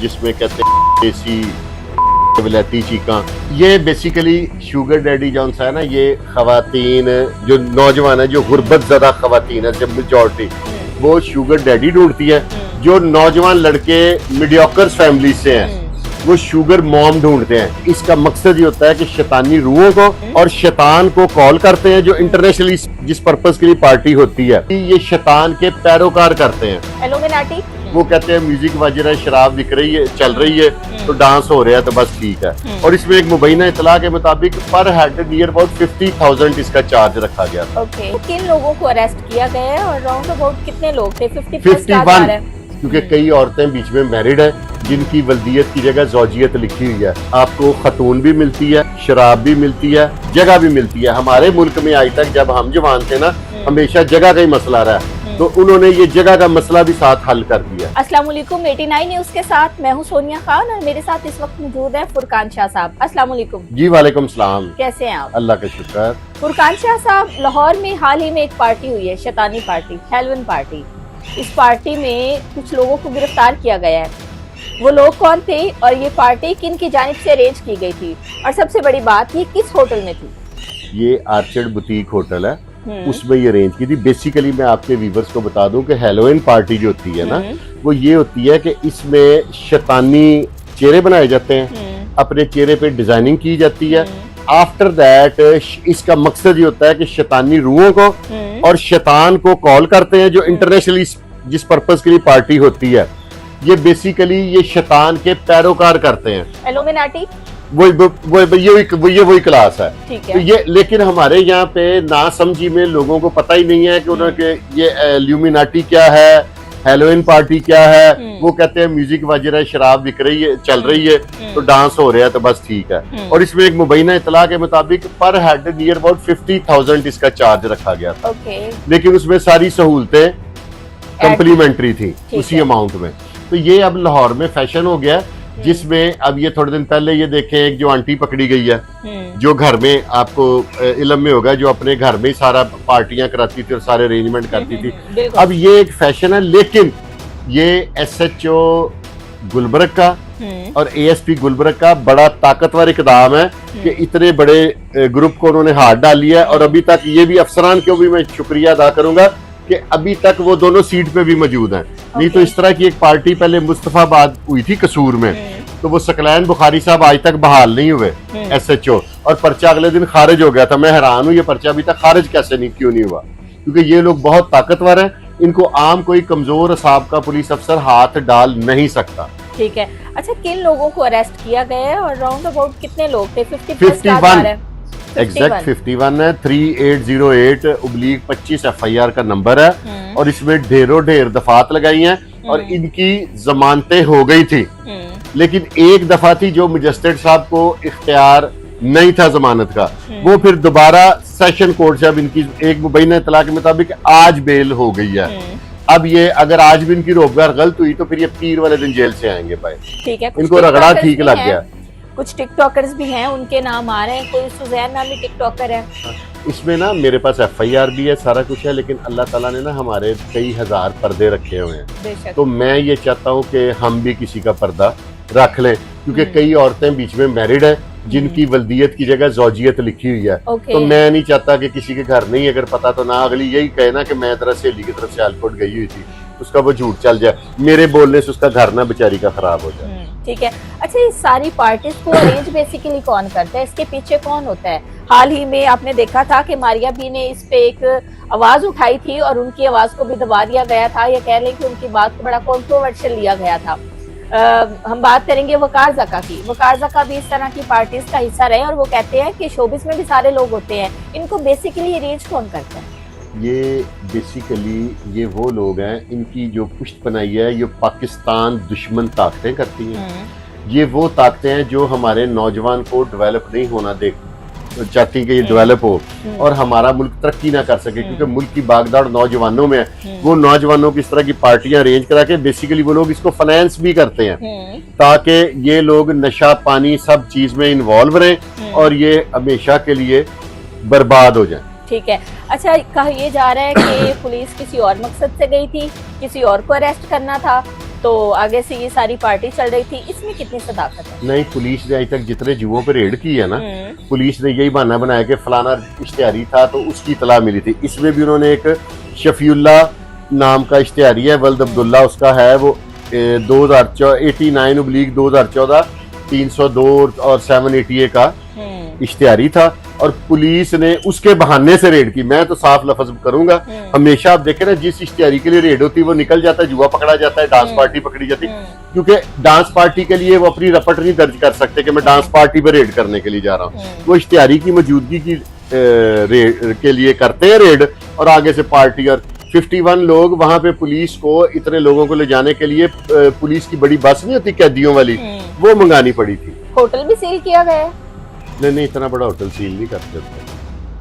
जिसमें कहते हैं देसी विलायती चीका। ये बेसिकली शुगर डैडी जौन सा है ना, ये खवातीन जो नौजवान है, जो गुर्बत ज़्यादा खवातीन है, जब मेजॉरिटी वो शुगर डैडी ढूंढती है। जो नौजवान लड़के मीडियोकर फैमिली से हैं वो शुगर मॉम ढूंढते हैं। इसका मकसद ये होता है कि शैतानी रूहों को और शैतान को कॉल करते हैं, जो इंटरनेशनली जिस पर्पस के लिए पार्टी होती है ये शैतान के पैरोकार करते हैं। इल्यूमिनाटी वो कहते हैं म्यूजिक बज रहा है, शराब बिक रही है, चल रही है, तो डांस हो रहा है, तो बस ठीक है। और इसमें एक मुबैना इतला के मुताबिक पर हेड नियर अबाउट 50,000 इसका चार्ज रखा गया। ओके, किन लोगों को अरेस्ट किया गया है और राउंड अबाउट कितने लोग थे? 51, क्योंकि कई औरतें बीच में मैरिड है जिनकी वल्दियत की जगह ज़ौजियत लिखी हुई है। आपको खतून भी मिलती है, शराब भी मिलती है, जगह भी मिलती है। हमारे मुल्क में आज तक जब हम जवान थे ना, हमेशा जगह का ही मसला रहा है, तो उन्होंने ये जगह का मसला भी साथ हल कर दिया। अस्सलाम वालेकुम, 89 न्यूज़ के साथ मैं हूं सोनिया खान और मेरे साथ इस वक्त मौजूद है फुरकान शाह साहब। अस्सलाम वालेकुम। जी वालेकुम सलाम। कैसे हैं आप? अल्लाह का शुक्र। फुरकान शाह साहब, लाहौर में हाल ही में एक पार्टी हुई है, शैतानी पार्टी, हेलवन पार्टी। इस पार्टी में कुछ लोगों को गिरफ्तार किया गया है। वो लोग कौन थे और ये पार्टी किन की जानिब से अरेंज की गई थी, और सबसे बड़ी बात, ये किस होटल में थी? ये आर्चर्ड बुटीक होटल है, उसमें ये अरेंज की थी। बेसिकली मैं आपके व्यूअर्स को बता दूं कि हेलोइन पार्टी जो होती है ना, वो ये होती है कि इसमें शैतानी चेहरे बनाए जाते हैं, अपने चेहरे पे डिजाइनिंग की जाती है। आफ्टर दैट इसका मकसद ये होता है कि शैतानी रूहों को और शैतान को कॉल करते हैं, जो इंटरनेशनली जिस पर्पस के लिए पार्टी होती है ये बेसिकली ये शैतान के पैरोकार करते हैं। इल्यूमिनाटी वही क्लास है। ठीक तो है। ये लेकिन हमारे यहाँ पे ना समझी में लोगों को पता ही नहीं है कि उन्होंने ये इल्यूमिनाटी क्या है, हेलोइन पार्टी क्या है। वो कहते हैं म्यूजिक बज रहा है, शराब बिक रही है, चल रही है, तो डांस हो रहा है, तो बस ठीक है। और इसमें एक मुबैना इतला के मुताबिक पर हेड नियर अबाउट 50,000 इसका चार्ज रखा गया था। ओके। लेकिन उसमें सारी सहूलतें कम्प्लीमेंट्री थी उसी है। अमाउंट में। तो ये अब लाहौर में फैशन हो गया, जिसमें अब ये थोड़े दिन पहले ये देखें, एक जो आंटी पकड़ी गई है, जो घर में आपको इल्म में होगा, जो अपने घर में ही सारा पार्टियां कराती थी और सारे अरेंजमेंट करती थी। अब ये एक फैशन है, लेकिन ये SHO गुलबर्ग का और ASP गुलबर्ग का बड़ा ताकतवर इकदाम है कि इतने बड़े ग्रुप को उन्होंने हाथ डाल लिया है। और अभी तक ये भी अफसरान को भी मैं शुक्रिया अदा करूंगा कि अभी तक वो दोनों सीट पे भी मौजूद हैं। नहीं तो इस तरह की एक पार्टी पहले मुस्तफाबाद हुई थी कसूर में, तो वो सकलैन बुखारी साहब आज तक बहाल नहीं हुए SHO, और पर्चा अगले दिन खारिज हो गया था। मैं हैरान हूँ ये पर्चा अभी तक खारिज क्यों नहीं हुआ, क्योंकि ये लोग बहुत ताकतवर हैं, इनको आम कोई कमजोर असाब का पुलिस अफसर हाथ डाल नहीं सकता। ठीक है। अच्छा, किन लोगों को अरेस्ट किया गया है और राउंड अबाउट कितने लोग थे? 51 एग्जैक्ट 51 है। 3808/25 FIR का नंबर है, और इसमें ढेर दफात लगाई हैं और इनकी जमानतें हो गई थी। लेकिन एक दफा थी जो मजिस्ट्रेट साहब को इख्तियार नहीं था जमानत का, वो फिर दोबारा सेशन कोर्ट से अब इनकी एक मुबैना इतला के मुताबिक आज बेल हो गई है। अब ये अगर आज भी इनकी रोजगार गलत हुई तो फिर ये पीर वाले दिन जेल से आएंगे भाई। ठीक है। इनको रगड़ा ठीक लग गया। कुछ टिकटॉकर्स भी हैं, उनके नाम आ रहे हैं। कोई सुजैन नामी टिकटॉकर है। इसमें ना मेरे पास FIR भी है, सारा कुछ है, लेकिन अल्लाह ताला ने ना हमारे कई हजार पर्दे रखे हुए हैं, तो मैं ये चाहता हूँ कि हम भी किसी का पर्दा रख लें, क्योंकि कई औरतें बीच में मैरिड है जिनकी वल्दियत की जगह ज़ौजियत लिखी हुई है। तो मैं नहीं चाहता कि किसी के घर नहीं अगर पता तो ना अगली यही कहे ना कि मैं तरह सहेली की तरफ से सियालकोट गई हुई थी, उसका वो झूठ चल जाए, मेरे बोलने से उसका घर ना बेचारी का खराब हो जाए। ठीक है। अच्छा, ये सारी पार्टीज को अरेंज बेसिकली कौन करता है? इसके पीछे कौन होता है? हाल ही में आपने देखा था कि मारिया भी ने इस पे एक आवाज उठाई थी और उनकी आवाज को भी दबा दिया गया था, या कह लें कि उनकी बात को बड़ा कॉन्ट्रोवर्शियल लिया गया था। हम बात करेंगे वकार ज़का की। वकार ज़का भी इस तरह की पार्टीज का हिस्सा रहे, और वो कहते हैं कि शोबिस में भी सारे लोग होते हैं। इनको बेसिकली अरेंज कौन करता है? ये बेसिकली ये वो लोग हैं, इनकी जो पुश्त बनाई है ये पाकिस्तान दुश्मन ताकतें करती हैं। ये वो ताकतें हैं जो हमारे नौजवान को डेवलप नहीं होना चाहती कि ये डेवलप हो और हमारा मुल्क तरक्की ना कर सके, क्योंकि मुल्क की भागदौड़ नौजवानों में है। वो नौजवानों की इस तरह की पार्टियां अरेंज करा के बेसिकली वो लोग इसको फाइनेंस भी करते हैं, ताकि ये लोग नशा पानी सब चीज में इन्वॉल्व रहें और ये हमेशा के लिए बर्बाद हो जाए। ठीक है। अच्छा, कहा यह जा रहा है कि पुलिस किसी और मकसद से गई थी, किसी और को अरेस्ट करना था, तो आगे से ये सारी पार्टी चल रही थी, इसमें कितनी सदाकत है? नहीं, पुलिस ने अभी तक जितने जुओं पे रेड की है ना, पुलिस ने यही बहाना बनाया कि फलाना इश्तिहारी था तो उसकी इतला मिली थी। इसमें भी उन्होंने एक शफीउल्ला नाम का इश्तिहारी है, वल्द अब्दुल्ला उसका है, वो 2089/2014 302 और 780 का इश्तिहारी था, और पुलिस ने उसके बहाने से रेड की। मैं तो साफ लफ्ज करूंगा, हमेशा आप देखें ना, जिस इश्तिहारी के लिए रेड होती है वो निकल जाता है, जुआ पकड़ा जाता है, डांस पार्टी पकड़ी जाती है, क्योंकि डांस पार्टी के लिए वो अपनी रपट नहीं दर्ज कर सकते कि मैं डांस पार्टी पे रेड करने के लिए जा रहा हूँ। वो इश्तिहारी की मौजूदगी की रेड के लिए करते हैं रेड, और आगे से पार्टी। और 51 लोग वहां पे, पुलिस को इतने लोगों को ले जाने के लिए पुलिस की बड़ी बस नहीं होती कैदियों वाली, वो मंगानी पड़ी थी। होटल भी सील किया गया है? नहीं, इतना बड़ा होटल सील नहीं करते,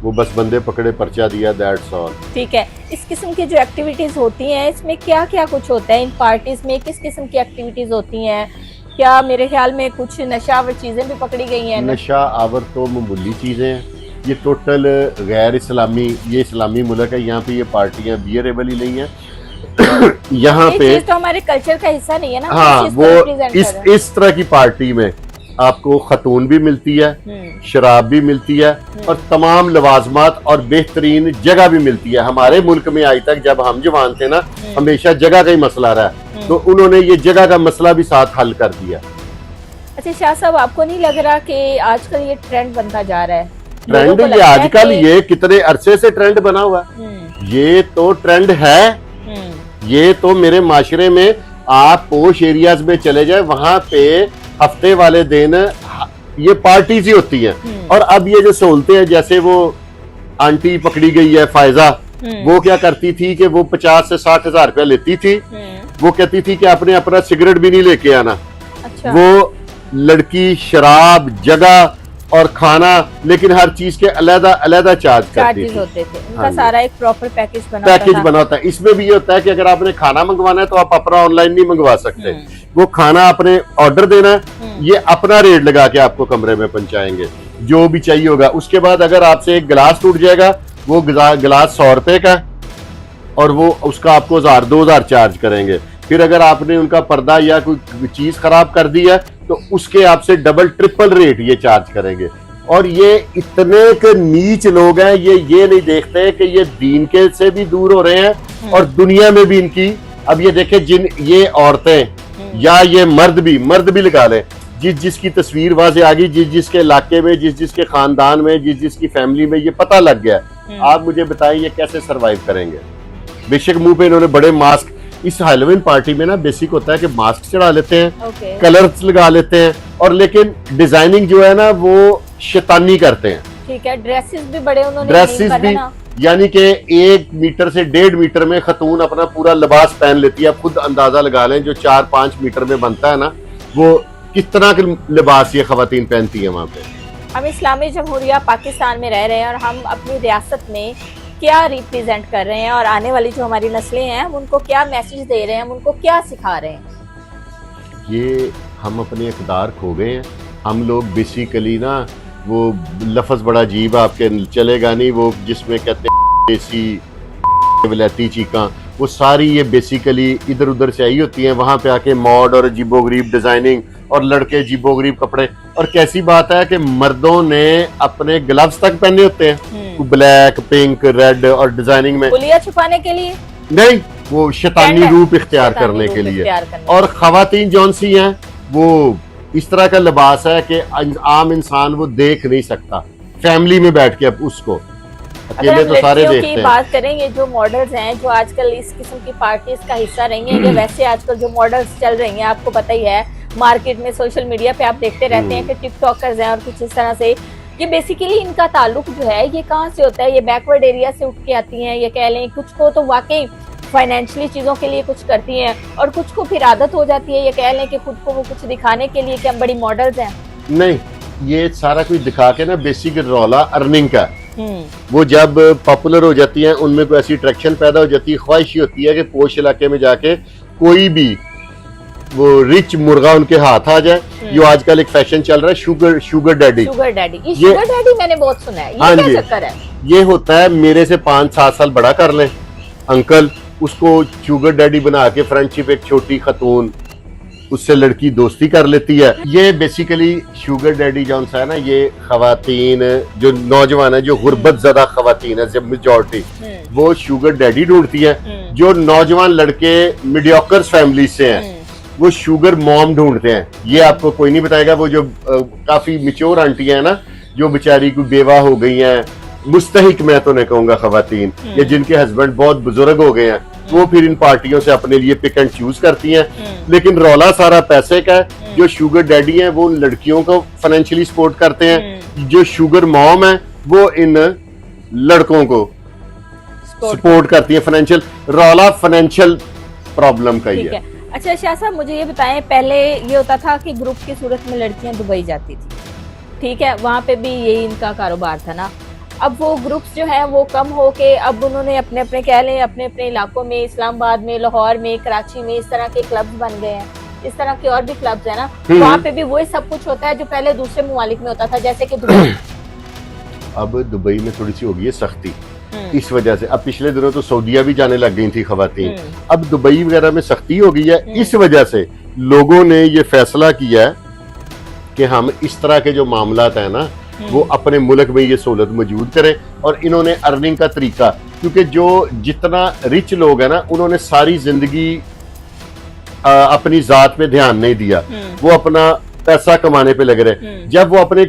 वो बस बंदे पकड़े, पर्चा दिया, दैट्स ऑल। ठीक है। इस किस्म की जो एक्टिविटीज होती हैं, इसमें क्या क्या कुछ होता है? इन पार्टीज में किस किस्म की एक्टिविटीज होती हैं? क्या मेरे ख्याल में कुछ नशावर चीजें भी पकड़ी गई हैं? नशा आवर तो मामूली चीजें हैं, ये टोटल गैर इस्लामी, ये इस्लामी मुल्क है, यहाँ पे ये पार्टियां बियरेबल ही नहीं है। यहाँ पे तो हमारे कल्चर का हिस्सा नहीं है ना। हाँ, वो इस तरह की पार्टी में आपको खतून भी मिलती है, शराब भी मिलती है, और तमाम लवाजमात और बेहतरीन जगह भी मिलती है। हमारे मुल्क में आज तक जब हम जवान थे ना, हमेशा जगह का ही मसला रहा, तो उन्होंने ये जगह का मसला भी साथ हल कर दिया। अच्छा शाह साहब, आपको नहीं लग रहा कि आजकल ये ट्रेंड बनता जा रहा है? ट्रेंड ये आजकल ये कितने अरसे से ट्रेंड बना हुआ, ये तो ट्रेंड है। ये तो मेरे माशरे में, आप पोश एरियाज में चले जाए, वहां पे हफ्ते वाले दिन ये पार्टीज ही होती हैं। और अब ये जो सहूलतें हैं, जैसे वो आंटी पकड़ी गई है फायजा, वो क्या करती थी कि वो 50 से 60 हजार रुपया लेती थी। वो कहती थी कि आपने अपना सिगरेट भी नहीं लेके आना। अच्छा। वो लड़की, शराब, जगह और खाना, लेकिन हर चीज के अलग अलग चार्ज करती थी। होते थे उनका, सारा एक प्रॉपर पैकेज बना होता है। इसमें भी ये होता है कि अगर आपने खाना मंगवाना है तो आप अपना ऑनलाइन नहीं मंगवा सकते, वो खाना आपने ऑर्डर देना है, ये अपना रेट लगा के आपको कमरे में पहुंचाएंगे जो भी चाहिए होगा। उसके बाद अगर आपसे एक गिलास टूट जाएगा, वो गिलास 100 रुपए का, और वो उसका आपको 1000-2000 चार्ज करेंगे। फिर अगर आपने उनका पर्दा या कोई चीज खराब कर दी है तो उसके आपसे डबल ट्रिपल रेट ये चार्ज करेंगे। और ये इतने के नीच लोग हैं, ये नहीं देखते कि ये दीन के से भी दूर हो रहे हैं और दुनिया में भी इनकी। अब ये देखें, जिन ये औरतें या ये मर्द भी लगा लें, जिसकी तस्वीर वाज़े आ गई, जिसके इलाके में, जिसके खानदान में, जिसकी फैमिली में ये पता लग गया, आप मुझे बताएं ये कैसे सरवाइव करेंगे। बेशक मुंह पे इन्होंने बड़े मास्क, इस हैलोवीन पार्टी में ना बेसिक होता है कि मास्क चढ़ा लेते हैं, कलर्स लगा लेते हैं, और लेकिन डिजाइनिंग जो है ना वो शैतानी करते हैं। ठीक है। ड्रेसेस भी बड़े उन्होंने, ड्रेसेस भी, यानी कि 1 मीटर से 1.5 मीटर में खतून अपना पूरा लिबास पहन लेती है। आप खुद अंदाजा लगा लें, जो 4-5 मीटर में बनता है ना, वो किस तरह के लिबास ये खवातीन पहनती है वहां पे। हम इस्लामी जमहूरिया पाकिस्तान में रह रहे हैं और हम अपनी रियासत में क्या रिप्रेजेंट कर रहे हैं, और आने वाली जो हमारी नस्लें हैं हम उनको क्या मैसेज दे रहे हैं, हम उनको क्या सिखा रहे हैं? ये हम अपने इक़्तिदार खो गए हैं। हम लोग बेसिकली ना, वो लफ्ज़ बड़ा अजीब आपके चलेगा नहीं, वो जिसमें कहते हैं देसी विलायती चीका, वो सारी ये बेसिकली इधर उधर से आई होती हैं। वहां पे आके मॉड और अजीबोगरीब डिजाइनिंग, और लड़के अजीबोगरीब कपड़े। और कैसी बात है कि मर्दों ने अपने ग्लव्स तक पहने होते हैं, ब्लैक, पिंक, रेड, और डिजाइनिंग में पुलिया छुपाने के लिए नहीं, वो शैतानी रूप इख्तियार करने के लिए। और खवातीन जौन सी हैं, वो इस तरह का लिबास है कि आम इंसान वो देख नहीं सकता फैमिली में बैठ के। अब उसको अकेले तो सारे देखते हैं। बात करें, ये जो मॉडल्स हैं जो आजकल इस किस्म की पार्टीज का हिस्सा रही हैं, ये वैसे आजकल जो मॉडल्स चल रही हैं, आपको पता ही है, मार्केट में, सोशल मीडिया पे आप देखते रहते हैं कि टिकटॉकर्स हैं और कुछ इस तरह से, ये बेसिकली इनका ताल्लुक जो है ये कहाँ से होता है? ये बैकवर्ड एरिया से उठ के आती हैं, ये कह लें। कुछ को तो वाकई फाइनेंशियली चीज़ों के लिए कुछ करती हैं, और कुछ को फिर आदत हो जाती है, ये कह लें कि खुद को वो कुछ दिखाने के लिए कि हम बड़ी मॉडल्स हैं। नहीं, ये सारा कुछ दिखा के ना, बेसिक रौला अर्निंग का। वो जब पॉपुलर हो जाती हैं, उनमें कोई ऐसी अट्रैक्शन पैदा हो जाती है, ख्वाहिश होती है कि पोश इलाके में जाके कोई भी वो रिच मुर्गा उनके हाथ आ जाए। जो आजकल एक फैशन चल रहा है, शुगर डैडी। शुगर डैडी मैंने बहुत सुना है, ये क्या चक्कर है? ये होता है, मेरे से 5-7 साल बड़ा कर लें अंकल, उसको शुगर डैडी बना के फ्रेंडशिप, एक छोटी खतून उससे लड़की दोस्ती कर लेती है। ये बेसिकली शुगर डैडी जो है ना, ये खवातीन जो नौजवान है, जो गुर्बत ज़दा खवातीन है, जब मेजॉरिटी वो शुगर डैडी ढूंढती है। जो नौजवान लड़के मीडियोकर फैमिली से हैं वो शुगर मॉम ढूंढते हैं। ये आपको कोई नहीं बताएगा। वो जो काफी मिच्योर आंटी है ना, जो बेचारी कोई बेवा हो गई हैं, मुस्तहिक मैं तो नहीं कहूंगा खवातीन, या जिनके हस्बैंड बहुत बुजुर्ग हो गए हैं, वो फिर इन पार्टियों से अपने लिए पिक एंड चूज करती हैं। लेकिन रौला सारा पैसे का है। जो शुगर डैडी हैं वो लड़कियों को फाइनेंशियली सपोर्ट करते हैं। जो शुगर मॉम है वो इन लड़कों को सपोर्ट करती है फाइनेंशियल। रौला फाइनेंशियल प्रॉब्लम का ही है। अच्छा शाह साहब, मुझे ये बताएं, पहले ये होता था कि ग्रुप की सूरत में लड़कियां दुबई जाती थी, ठीक है, वहां पे भी यही इनका कारोबार था ना। अब वो ग्रुप्स जो है वो कम हो के अब उन्होंने अपने अपने कह लें अपने अपने इलाकों में, इस्लामाबाद में, लाहौर में, कराची में, इस तरह के क्लब्स बन गए हैं। इस तरह के और भी क्लब्स है ना, वहाँ पे भी वही सब कुछ होता है जो पहले दूसरे ममालिक में होता था, जैसे कि दुबई। अब दुबई में थोड़ी सी हो गई है सख्ती इस वजह से। अब पिछले दिनों तो सऊदिया भी जाने लग गई थी खवातीन, अब दुबई वगैरह में सख्ती हो गई है। इस वजह से लोगों ने ये फैसला किया है कि हम इस तरह के जो मामलात है ना वो अपने मुल्क में ये सहूलत मौजूद करें। और इन्होंने अर्निंग का तरीका, क्योंकि जो जितना रिच लोग है ना, उन्होंने सारी जिंदगी अपनी जात पे ध्यान नहीं दिया, वो अपना पैसा कमाने पे लगे रहे। जब वो अपने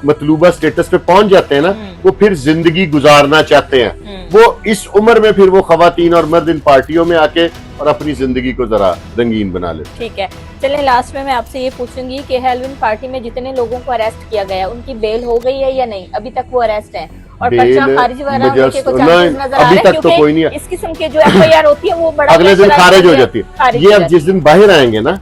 मतलूबा स्टेटस पे पहुंच जाते हैं ना, वो फिर जिंदगी गुजारना चाहते हैं। वो इस उम्र में फिर वो खवातीन और मर्द इन पार्टियों में आके और अपनी जिंदगी को जरा रंगीन बना ले। ठीक है, चलिए लास्ट में मैं आपसे ये पूछूंगी कि हेलविन पार्टी में जितने लोगों को अरेस्ट किया गया, उनकी बेल हो गई है या नहीं? अभी तक वो अरेस्ट हैं और पर्चा खारिज वगैरह होने के कुछ चांसेस नजर आ रहे हैं, तो कोई नहीं है। इस किस्म के जो एफआईआर होती है वो बड़ा अगले दिन खारिज हो जाती है। ये अब जिस दिन बाहर आएंगे ना,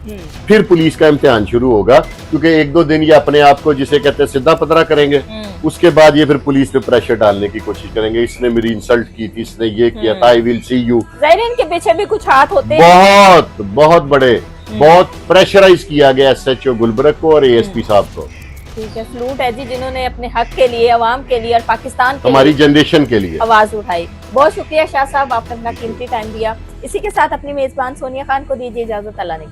फिर पुलिस का इम्तिहान शुरू होगा, क्योंकि एक दो दिन ये अपने आप को जिसे कहते हैं सीधा पतरा करेंगे। उसके बाद ये फिर पुलिस पे प्रेशर डालने की कोशिश करेंगे, इसने मेरी इंसल्ट की थी, इसने ये किया था, आई विल सी यू। जाहिर है इनके पीछे भी कुछ हाथ होते हैं। बहुत बहुत बड़े, बहुत प्रेशराइज किया गया एसएचओ गुलबर्ग को और एएसपी साहब को। ठीक है, सलूट है जी, जिन्होंने अपने हक के लिए, अवाम के लिए और पाकिस्तान के हमारी जनरेशन के लिए आवाज उठाई। बहुत शुक्रिया शाह साहब, आपने अपना कीमती टाइम दिया। इसी के साथ अपनी मेजबान सोनिया खान को दीजिए इजाजत। अल्लाह ने